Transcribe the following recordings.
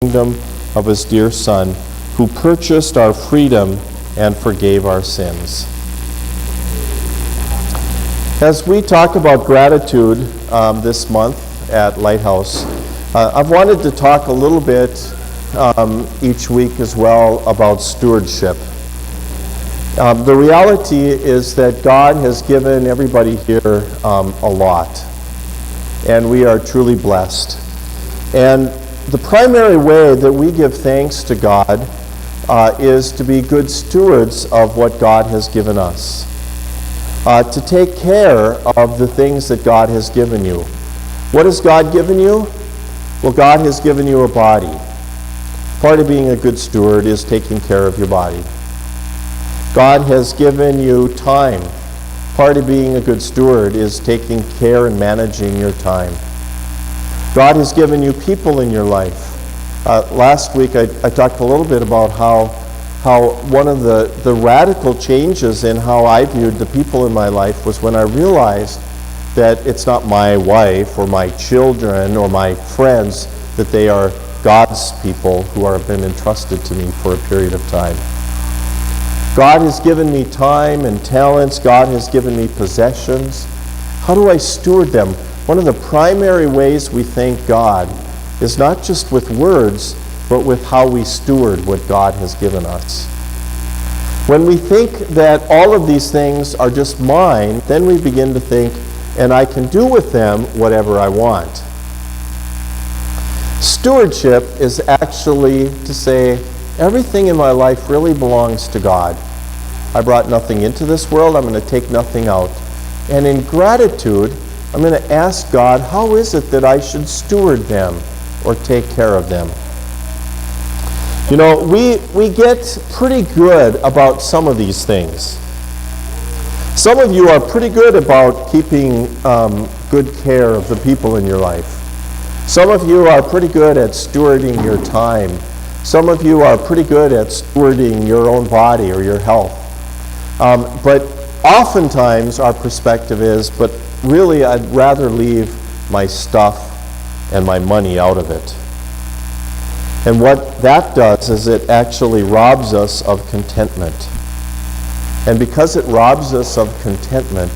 kingdom of his dear Son, who purchased our freedom and forgave our sins. As we talk about gratitude this month at Lighthouse, I've wanted to talk a little bit each week as well about stewardship. The reality is that God has given everybody here a lot, and we are truly blessed. And the primary way that we give thanks to God is to be good stewards of what God has given us, to take care of the things that God has given you. What has God given you? Well, God has given you a body. Part of being a good steward is taking care of your body. God has given you time. Part of being a good steward is taking care and managing your time. God has given you people in your life. Last week I talked a little bit about how one of the radical changes in how I viewed the people in my life was when I realized that it's not my wife or my children or my friends, that they are God's people who have been entrusted to me for a period of time. God has given me time and talents. God has given me possessions. How do I steward them? One of the primary ways we thank God is not just with words, but with how we steward what God has given us. When we think that all of these things are just mine, then we begin to think, and I can do with them whatever I want. Stewardship is actually to say, everything in my life really belongs to God. I brought nothing into this world, I'm going to take nothing out. And in gratitude, I'm going to ask God, how is it that I should steward them or take care of them? You know, we get pretty good about some of these things. Some of you are pretty good about keeping good care of the people in your life. Some of you are pretty good at stewarding your time. Some of you are pretty good at stewarding your own body or your health. But oftentimes our perspective is, but really I'd rather leave my stuff and my money out of it. And what that does is it actually robs us of contentment. And because it robs us of contentment,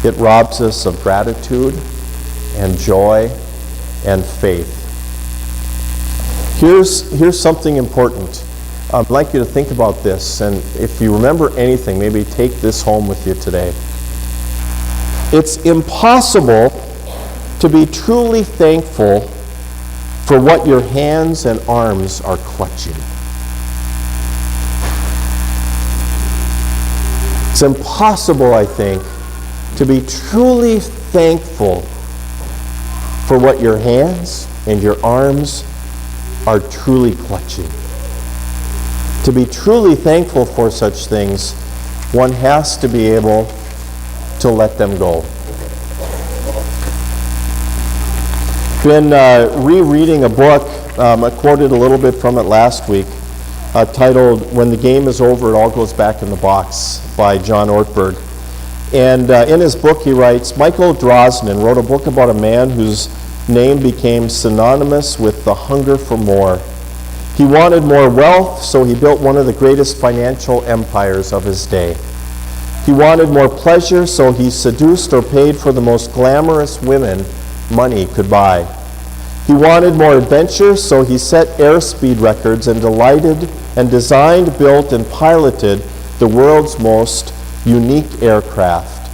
it robs us of gratitude and joy and faith. Here's something important. I'd like you to think about this, and if you remember anything, maybe take this home with you today. It's impossible to be truly thankful for what your hands and arms are clutching. It's impossible, I think, to be truly thankful for what your hands and your arms are truly clutching. To be truly thankful for such things, one has to be able to let them go. Been rereading a book, I quoted a little bit from it last week, titled "When the Game is Over, It All Goes Back in the Box" by John Ortberg. And in his book he writes, Michael Drosnin wrote a book about a man whose name became synonymous with the hunger for more. He wanted more wealth, so he built one of the greatest financial empires of his day. He wanted more pleasure, so he seduced or paid for the most glamorous women money could buy. He wanted more adventure, so he set airspeed records and designed, built, and piloted the world's most unique aircraft.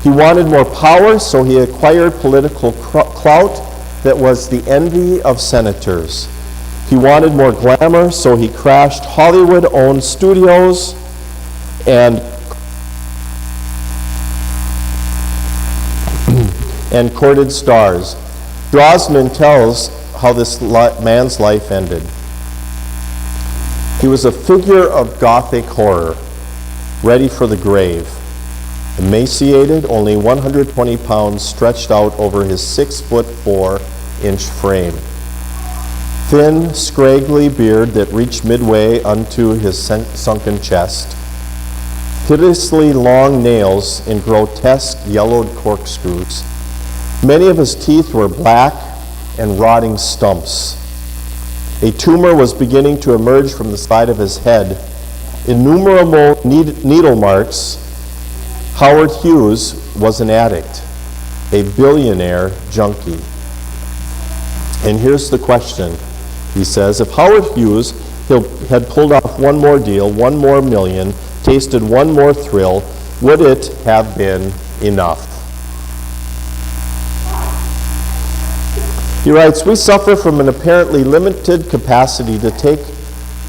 He wanted more power, so he acquired political clout that was the envy of senators. He wanted more glamour, so he crashed Hollywood-owned studios and courted stars. Drosnin tells how this man's life ended. He was a figure of Gothic horror, ready for the grave. Emaciated, only 120 pounds stretched out over his 6'4" frame. Thin, scraggly beard that reached midway unto his sunken chest. Hideously long nails in grotesque yellowed corkscrews. Many of his teeth were black and rotting stumps. A tumor was beginning to emerge from the side of his head. Innumerable needle marks. Howard Hughes was an addict, a billionaire junkie. And here's the question, he says, if Howard Hughes had pulled off one more deal, one more million, tasted one more thrill, would it have been enough? He writes, we suffer from an apparently limited capacity to take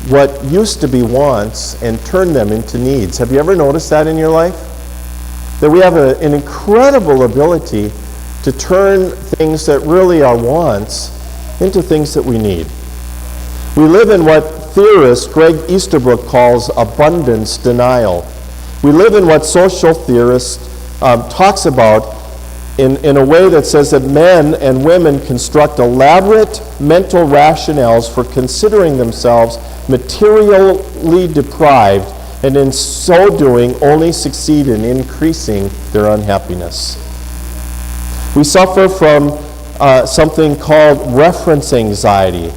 what used to be wants and turn them into needs. Have you ever noticed that in your life? That we have an incredible ability to turn things that really are wants into things that we need. We live in what theorist Greg Easterbrook calls abundance denial. We live in what social theorist talks about in a way that says that men and women construct elaborate mental rationales for considering themselves materially deprived, and in so doing only succeed in increasing their unhappiness. We suffer from something called reference anxiety,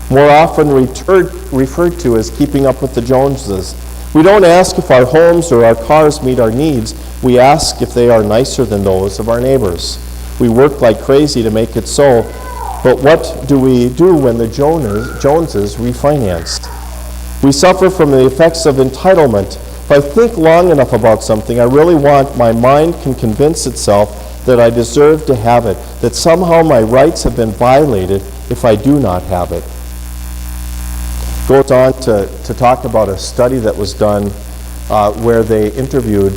more often referred to as keeping up with the Joneses. We don't ask if our homes or our cars meet our needs. We ask if they are nicer than those of our neighbors. We work like crazy to make it so, but what do we do when the Joneses refinanced? We suffer from the effects of entitlement. If I think long enough about something I really want, my mind can convince itself that I deserve to have it, that somehow my rights have been violated if I do not have it. Goes on to talk about a study that was done where they interviewed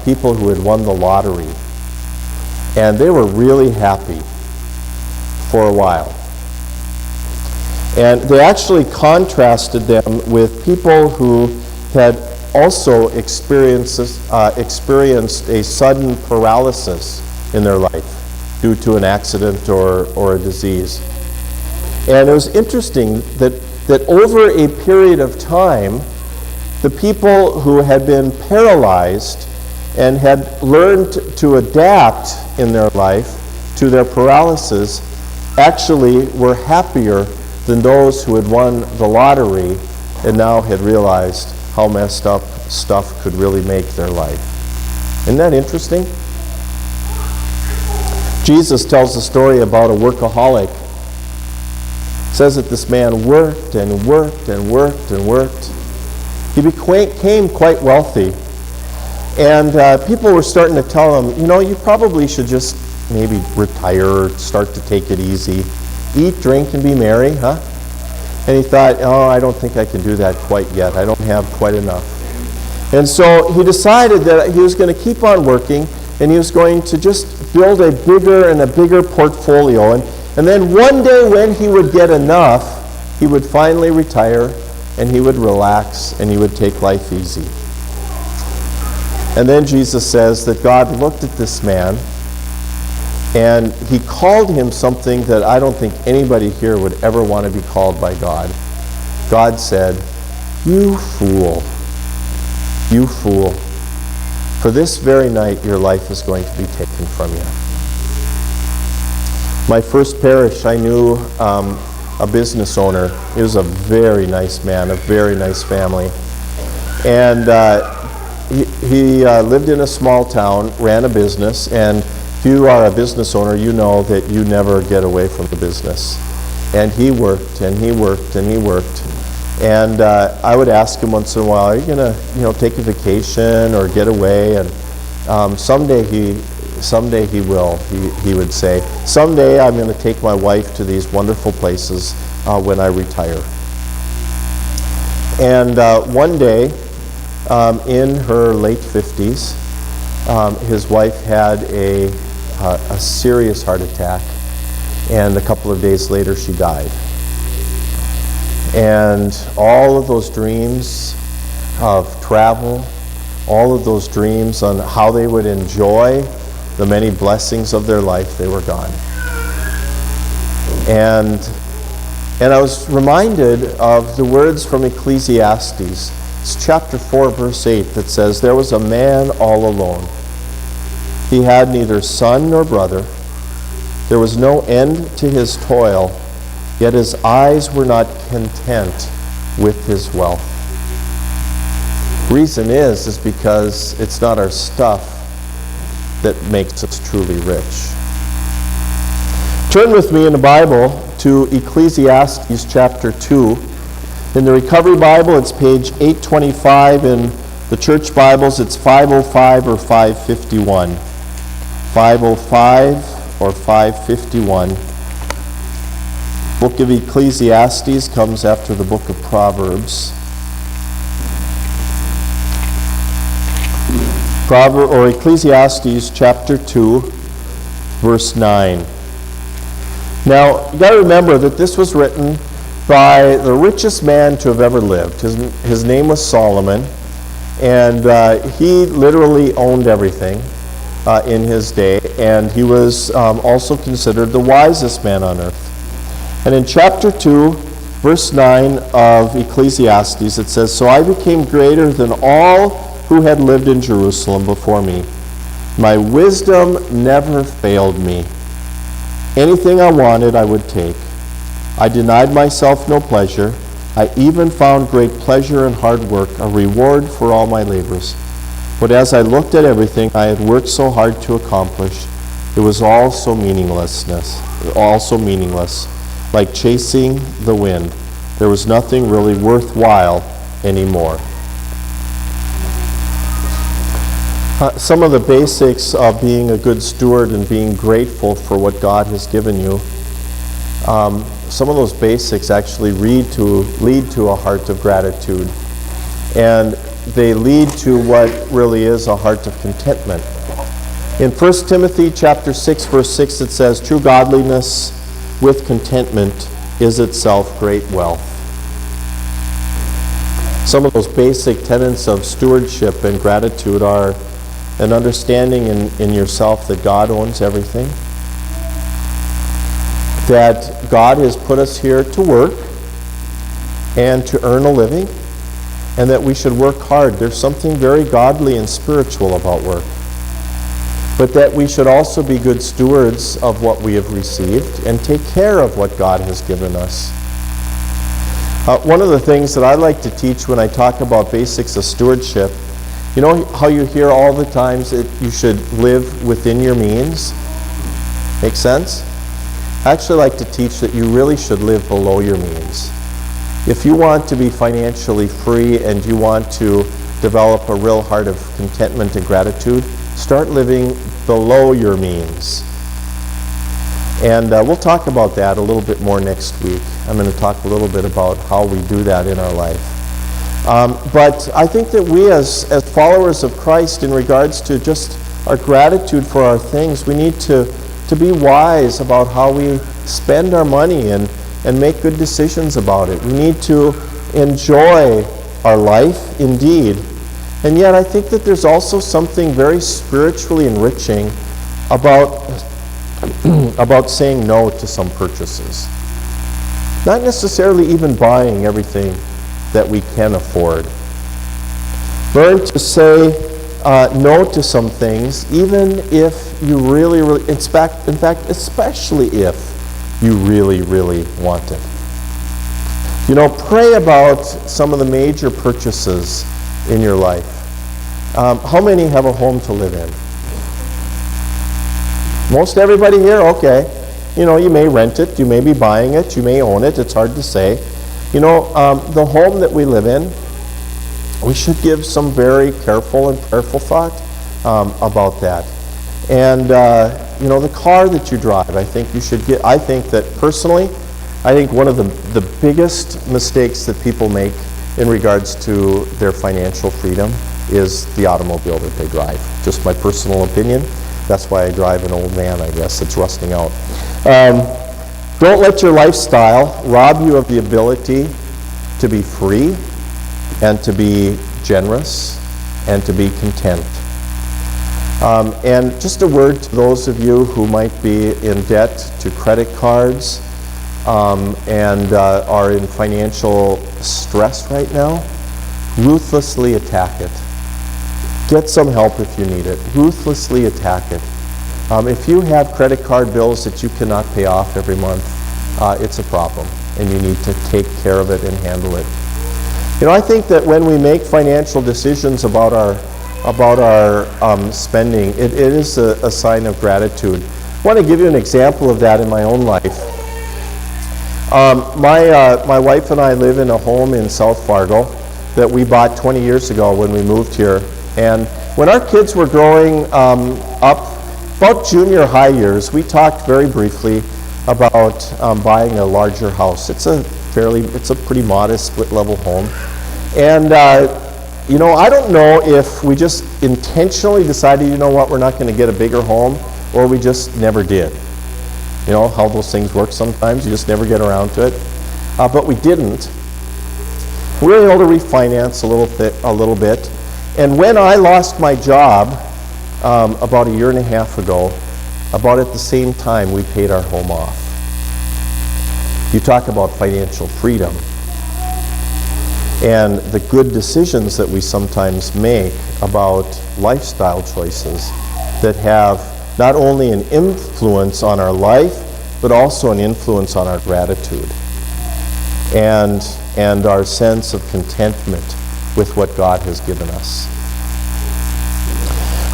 people who had won the lottery. And they were really happy for a while. And they actually contrasted them with people who had also experienced a sudden paralysis in their life due to an accident or a disease. And it was interesting that over a period of time, the people who had been paralyzed and had learned to adapt in their life to their paralysis actually were happier than those who had won the lottery and now had realized how messed up stuff could really make their life. Isn't that interesting? Jesus tells a story about a workaholic. Says that this man worked and worked and worked and worked. He became quite wealthy. And people were starting to tell him, you know, you probably should just maybe retire or start to take it easy. Eat, drink, and be merry, huh? And he thought, oh, I don't think I can do that quite yet. I don't have quite enough. And so he decided that he was going to keep on working, and he was going to just build a bigger and a bigger portfolio. And then one day when he would get enough, he would finally retire, and he would relax, and he would take life easy. And then Jesus says that God looked at this man, and he called him something that I don't think anybody here would ever want to be called by God. God said, "You fool, you fool, for this very night your life is going to be taken from you." My first parish, I knew a business owner. He was a very nice man, a very nice family. And he lived in a small town, ran a business, and if you are a business owner, you know that you never get away from the business. And he worked, and he worked, and he worked. And I would ask him once in a while, are you going to take a vacation or get away? And someday he will, he would say. Someday I'm going to take my wife to these wonderful places when I retire. And one day, in her late 50s, his wife had a serious heart attack, and a couple of days later she died. And all of those dreams of travel, all of those dreams on how they would enjoy the many blessings of their life, they were gone. And I was reminded of the words from Ecclesiastes. It's chapter 4, verse 8, that says, "There was a man all alone. He had neither son nor brother. There was no end to his toil, yet his eyes were not content with his wealth. Reason is because it's not our stuff that makes us truly rich. Turn with me in the Bible to Ecclesiastes chapter 2. In the Recovery Bible, it's page 825. In the Church Bibles, it's 505 or 551. 505 or 551. Book of Ecclesiastes comes after the book of Proverbs. Ecclesiastes chapter 2, verse 9. Now, you got to remember that this was written by the richest man to have ever lived. His name was Solomon, and he literally owned everything in his day, and he was also considered the wisest man on earth. And in chapter 2, verse 9 of Ecclesiastes, it says, "So I became greater than all who had lived in Jerusalem before me. My wisdom never failed me. Anything I wanted, I would take. I denied myself no pleasure. I even found great pleasure in hard work, a reward for all my labors. But as I looked at everything I had worked so hard to accomplish, it was all so meaningless, like chasing the wind. There was nothing really worthwhile anymore." Some of the basics of being a good steward and being grateful for what God has given you, some of those basics actually lead to a heart of gratitude. And they lead to what really is a heart of contentment. In 1 Timothy chapter 6, verse 6, it says, "True godliness with contentment is itself great wealth." Some of those basic tenets of stewardship and gratitude are an understanding in yourself that God owns everything, that God has put us here to work and to earn a living, and that we should work hard. There's something very godly and spiritual about work. But that we should also be good stewards of what we have received and take care of what God has given us. One of the things that I like to teach when I talk about basics of stewardship, you know how you hear all the times that you should live within your means? Make sense? I actually like to teach that you really should live below your means. If you want to be financially free and you want to develop a real heart of contentment and gratitude, start living below your means. And we'll talk about that a little bit more next week. I'm going to talk a little bit about how we do that in our life. But I think that we as followers of Christ, in regards to just our gratitude for our things, we need to be wise about how we spend our money and make good decisions about it. We need to enjoy our life, indeed. And yet I think that there's also something very spiritually enriching about saying no to some purchases. Not necessarily even buying everything that we can afford. Learn to say no to some things, even if you really, in fact, especially if you really, really want it. You know, pray about some of the major purchases in your life. How many have a home to live in? Most everybody here? Okay. You know, you may rent it, you may be buying it, you may own it, it's hard to say. You know, the home that we live in, we should give some very careful and prayerful thought about that. And, you know, the car that you drive, I think you should get, I think that personally, I think one of the biggest mistakes that people make in regards to their financial freedom is the automobile that they drive. Just my personal opinion. That's why I drive an old van, I guess. It's rusting out. Don't let your lifestyle rob you of the ability to be free and to be generous and to be content. And just a word to those of you who might be in debt to credit cards and are in financial stress right now, ruthlessly attack it. Get some help if you need it. Ruthlessly attack it. If you have credit card bills that you cannot pay off every month, it's a problem, and you need to take care of it and handle it. I think that when we make financial decisions about our spending, it is a sign of gratitude. I want to give you an example of that in my own life. My wife and I live in a home in South Fargo that we bought 20 years ago when we moved here. And when our kids were growing up, about junior high years, we talked very briefly about buying a larger house. It's a pretty modest split-level home. And I don't know if we just intentionally decided, we're not going to get a bigger home, or we just never did. How those things work sometimes, you just never get around to it. But we didn't. We were able to refinance a little bit. And when I lost my job about a year and a half ago, about at the same time, we paid our home off. You talk about financial freedom and the good decisions that we sometimes make about lifestyle choices that have not only an influence on our life, but also an influence on our gratitude and our sense of contentment with what God has given us.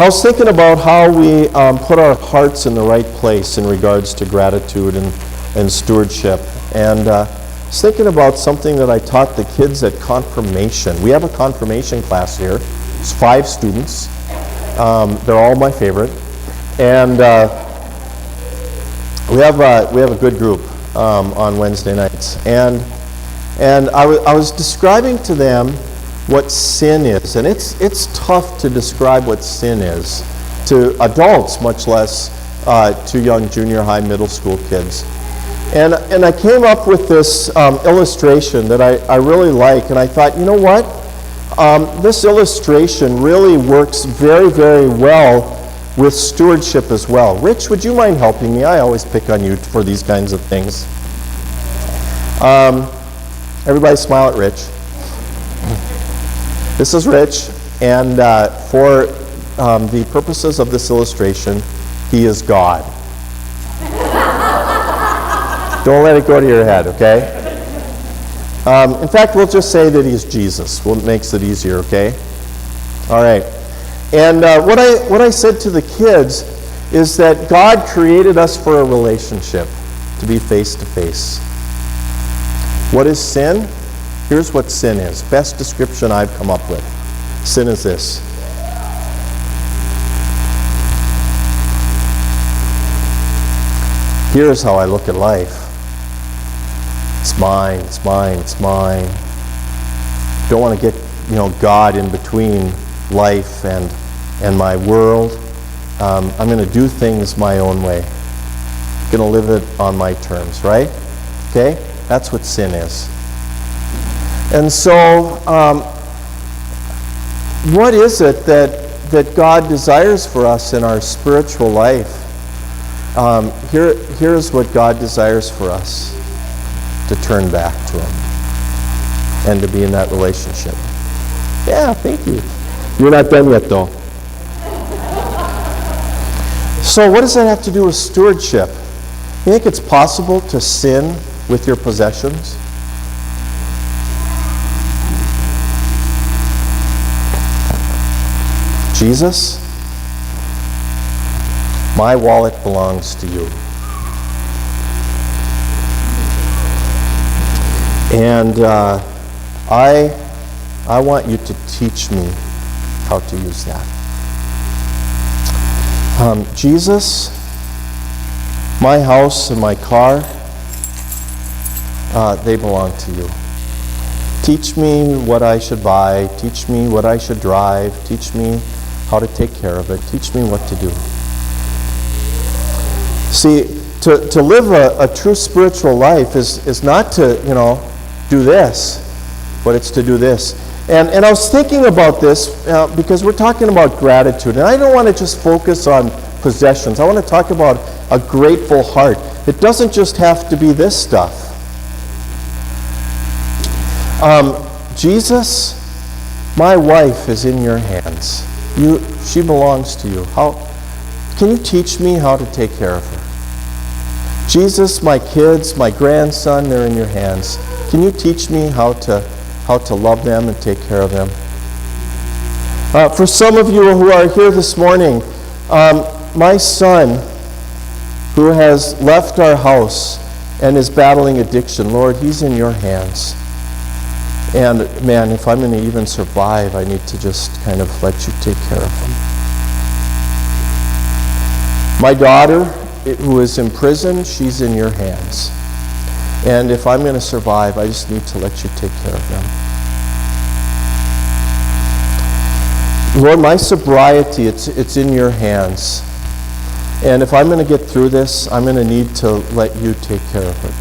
I was thinking about how we put our hearts in the right place in regards to gratitude and stewardship. And I was thinking about something that I taught the kids at confirmation. We have a confirmation class here. It's 5 students. They're all my favorite. And we have a good group on Wednesday nights. And I was describing to them what sin is. And it's tough to describe what sin is to adults, much less to young junior high, middle school kids. And I came up with this illustration that I really like, and I thought, you know what? This illustration really works very, very well with stewardship as well. Rich, would you mind helping me? I always pick on you for these kinds of things. Everybody smile at Rich. This is Rich, and for the purposes of this illustration, he is God. Don't let it go to your head, okay? In fact, we'll just say that he's Jesus. What makes it easier, okay? All right. And what I said to the kids is that God created us for a relationship, to be face to face. What is sin? Here's what sin is. Best description I've come up with. Sin is this. Here's how I look at life. It's mine, it's mine, it's mine. Don't want to get, God in between life and my world. I'm going to do things my own way. I'm going to live it on my terms, right? Okay? That's what sin is. And so, what is it that God desires for us in our spiritual life? Here's what God desires for us. To turn back to Him and to be in that relationship. Yeah, thank you. You're not done yet, though. So what does that have to do with stewardship? You think it's possible to sin with your possessions? Jesus, my wallet belongs to you. And I want you to teach me how to use that. Jesus, my house and my car, they belong to you. Teach me what I should buy. Teach me what I should drive. Teach me how to take care of it. Teach me what to do. See, to live a true spiritual life is not to, do this, but it's to do this. And I was thinking about this because we're talking about gratitude, and I don't want to just focus on possessions. I want to talk about a grateful heart. It doesn't just have to be this stuff. Jesus, my wife is in your hands. She belongs to you. Can you teach me how to take care of her? Jesus, my kids, my grandson, they're in your hands. Can you teach me how to love them and take care of them? For some of you who are here this morning, my son, who has left our house and is battling addiction, Lord, he's in your hands. And man, if I'm going to even survive, I need to just kind of let you take care of him. My daughter, who is in prison, she's in your hands. And if I'm going to survive, I just need to let you take care of them. Lord, my sobriety, it's in your hands. And if I'm going to get through this, I'm going to need to let you take care of it.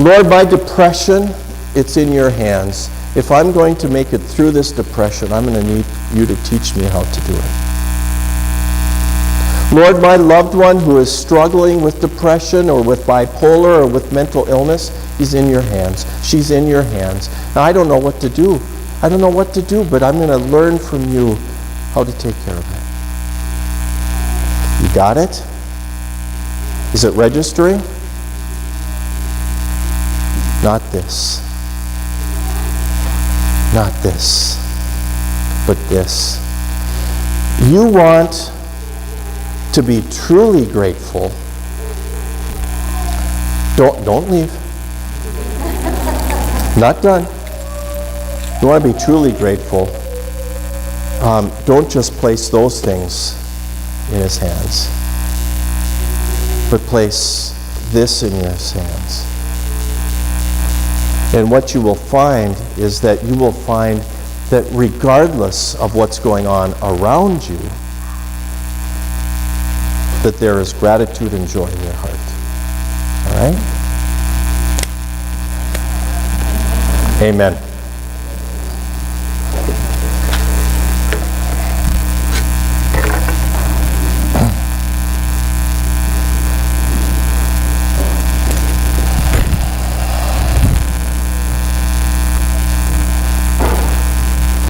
Lord, my depression, it's in your hands. If I'm going to make it through this depression, I'm going to need you to teach me how to do it. Lord, my loved one who is struggling with depression or with bipolar or with mental illness, he's in your hands. She's in your hands. Now, I don't know what to do. I don't know what to do, but I'm going to learn from you how to take care of it. You got it? Is it registering? Not this. Not this. But this. You want to be truly grateful. Don't leave. Not done. You want to be truly grateful. Don't just place those things in his hands, but place this in his hands. And what you will find is that you will find that regardless of what's going on around you, that there is gratitude and joy in your heart. All right? Amen.